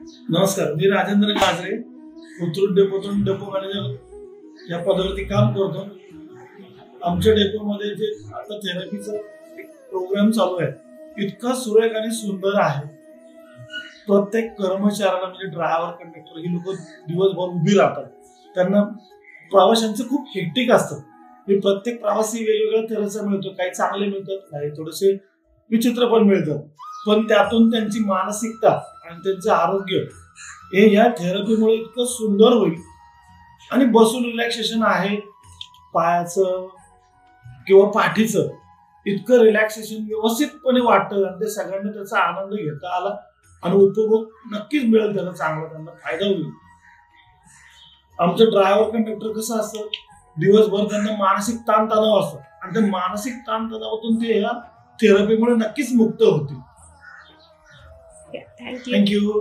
नमस्कार, मी Rajendra काजरे, Kothrud डेपोतून depot manager या पदावरती काम करतो. आमच्या डेपोमध्ये जे आता थेरपीचा प्रोग्राम चालू आहे, इतका सुरेख आणि सुंदर आहे. प्रत्येक कर्मचाऱ्याला म्हणजे ड्रायव्हर, कंडक्टर ही लोक दिवसभर उभी राहतात. त्यांना प्रवाशांचं खूप हेक्टिक असतं. हे प्रत्येक प्रवासी वेगवेगळ्या तऱ्हेचा मिळतो. काही चांगले मिळतात, काही थोडेसे विचित्र पण मिळतात. पण त्यातून त्यांची मानसिकता आणि त्यांचं आरोग्य हे या थेरपीमुळे इतकं सुंदर होईल. आणि बसून रिलॅक्सेशन आहे, पायाचं किंवा पाठीचं इतकं रिलॅक्सेशन व्यवस्थितपणे वाटतं आणि ते सगळ्यांना त्याचा आनंद घेता आला आणि उपभोग नक्कीच मिळेल. त्याला चांगला त्यांना फायदा होईल. आमचं ड्रायव्हर कंडक्टर कसं असतं, दिवसभर त्यांना मानसिक ताणतणाव असतो आणि त्या मानसिक ताणतणावातून ते या थेरपीमुळे नक्कीच मुक्त होतील. थँक्यू. थँक्यू.